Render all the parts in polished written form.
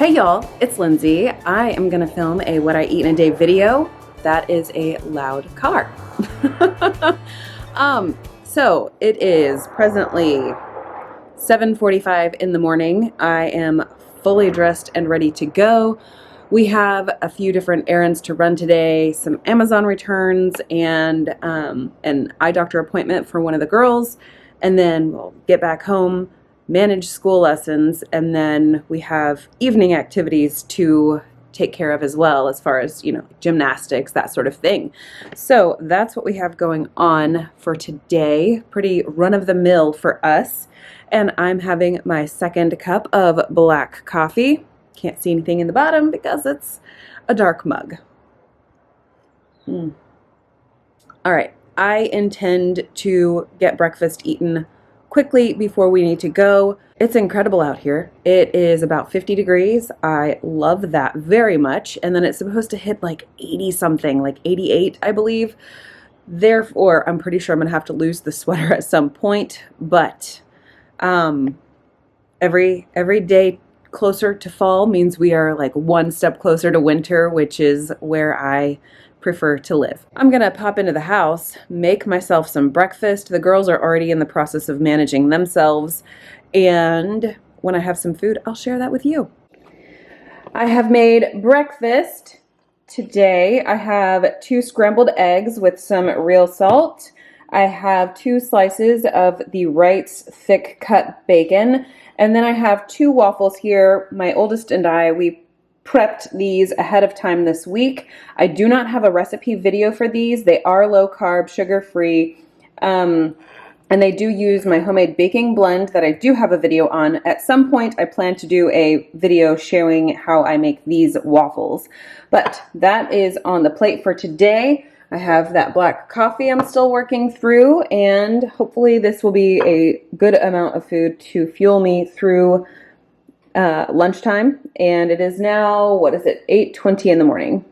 Hey y'all, it's Lindsay. I am gonna film a what I eat in a day video. That is a loud car. So it is presently 7:45 in the morning. I am fully dressed and ready to go. We have a few different errands to run today, some Amazon returns and an eye doctor appointment for one of the girls, and then we'll get back home, manage school lessons, and then we have evening activities to take care of as well, as far as, gymnastics, that sort of thing. So that's what we have going on for today. Pretty run-of-the-mill for us. And I'm having my second cup of black coffee. Can't see anything in the bottom because it's a dark mug. All right, I intend to get breakfast eaten quickly before we need to go. It's incredible out here. It is about 50 degrees. I love that very much. And then it's supposed to hit like 80 something, like 88, I believe. Therefore, I'm pretty sure I'm gonna have to lose the sweater at some point, but every day closer to fall means we are like one step closer to winter, which is where I prefer to live. I'm gonna pop into the house, make myself some breakfast. The girls are already in the process of managing themselves, and when I have some food, I'll share that with you. I have made breakfast today. I have 2 scrambled eggs with some real salt. I have 2 slices of the Wright's thick cut bacon, and then I have 2 waffles here. My oldest and I, we prepped these ahead of time this week. I do not have a recipe video for these. They are low carb, sugar free, and they do use my homemade baking blend that I do have a video on. At some point, I plan to do a video showing how I make these waffles, but that is on the plate for today. I have that black coffee I'm still working through, and hopefully this will be a good amount of food to fuel me through lunchtime. And it is now, 8:20 in the morning.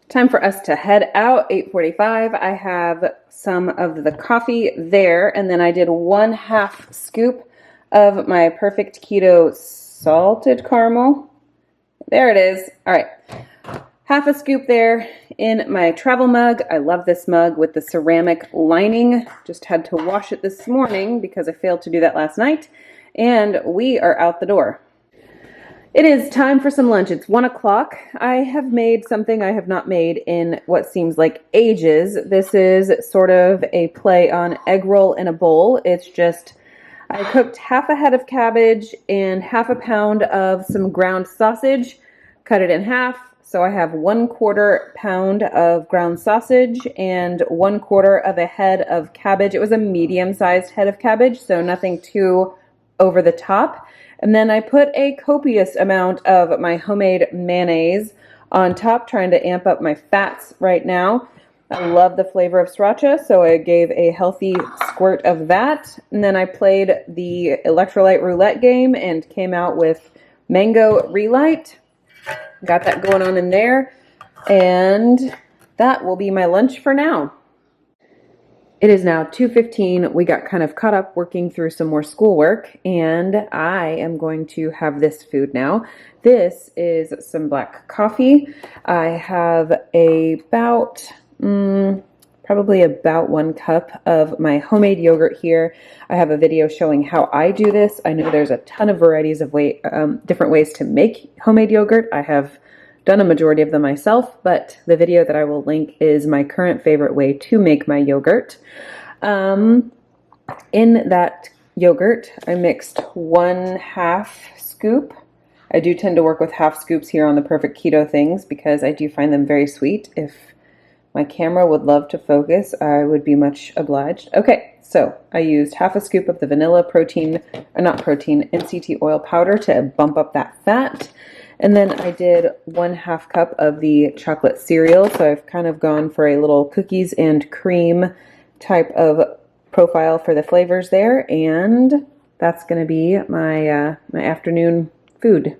Time for us to head out, 8:45. I have some of the coffee there, and then I did 1/2 scoop of my Perfect Keto salted caramel. There it is. All right. 1/2 scoop there in my travel mug. I love this mug with the ceramic lining. Just had to wash it this morning because I failed to do that last night. And we are out the door. It is time for some lunch. It's 1 o'clock. I have made something I have not made in what seems like ages. This is sort of a play on egg roll in a bowl. It's just, I cooked 1/2 head of cabbage and 1/2 pound of some ground sausage, cut it in half. So I have 1/4 pound of ground sausage and 1/4 of a head of cabbage. It was a medium-sized head of cabbage, so nothing too over the top. And then I put a copious amount of my homemade mayonnaise on top, trying to amp up my fats right now. I love the flavor of sriracha, so I gave a healthy squirt of that. And then I played the electrolyte roulette game and came out with mango relight. Got that going on in there. And that will be my lunch for now. It is now 2:15. We got kind of caught up working through some more schoolwork, and I am going to have this food now. This is some black coffee. I have probably about 1 cup of my homemade yogurt here. I have a video showing how I do this. I know there's a ton of varieties of different ways to make homemade yogurt. I have done a majority of them myself, but the video that I will link is my current favorite way to make my yogurt. In that yogurt, I mixed 1/2 scoop. I do tend to work with 1/2 scoops here on the Perfect Keto things because I do find them very sweet. If my camera would love to focus, I would be much obliged. Okay, so I used 1/2 scoop of the vanilla MCT oil powder to bump up that fat. And then I did 1/2 cup of the chocolate cereal. So I've kind of gone for a little cookies and cream type of profile for the flavors there. And that's going to be my afternoon food.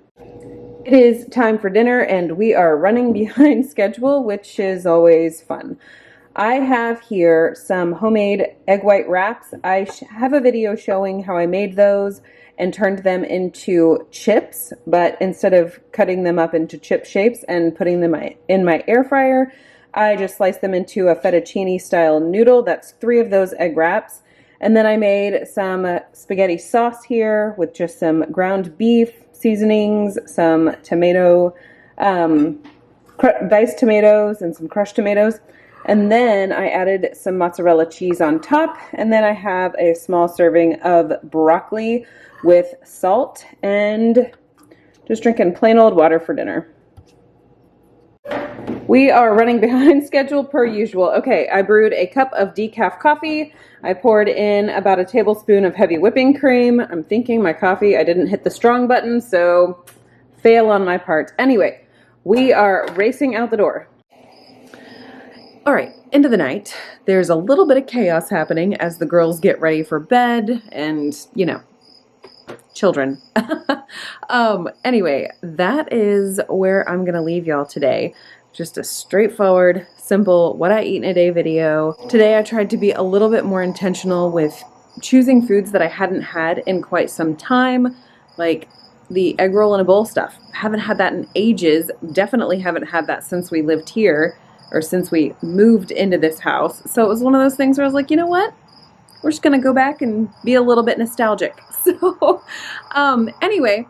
It is time for dinner, and we are running behind schedule, which is always fun. I have here some homemade egg white wraps. I have a video showing how I made those and turned them into chips, but instead of cutting them up into chip shapes and putting them in my air fryer, I just sliced them into a fettuccine style noodle. That's 3 of those egg wraps. And then I made some spaghetti sauce here with just some ground beef seasonings, some tomato, diced tomatoes and some crushed tomatoes. And then I added some mozzarella cheese on top. And then I have a small serving of broccoli with salt and just drinking plain old water for dinner. We are running behind schedule per usual. Okay, I brewed a cup of decaf coffee. I poured in about a tablespoon of heavy whipping cream. I'm thinking my coffee, I didn't hit the strong button, so fail on my part. Anyway, we are racing out the door. All right, into the night. There's a little bit of chaos happening as the girls get ready for bed and, you know, children. Anyway, that is where I'm going to leave y'all today. Just a straightforward, simple, what I eat in a day video. Today I tried to be a little bit more intentional with choosing foods that I hadn't had in quite some time, like the egg roll in a bowl stuff. Haven't had that in ages. Definitely haven't had that since we lived here or since we moved into this house. So it was one of those things where I was like, you know what? We're just gonna go back and be a little bit nostalgic. So anyway,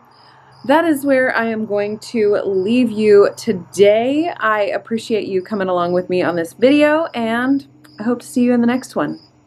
that is where I am going to leave you today. I appreciate you coming along with me on this video, and I hope to see you in the next one.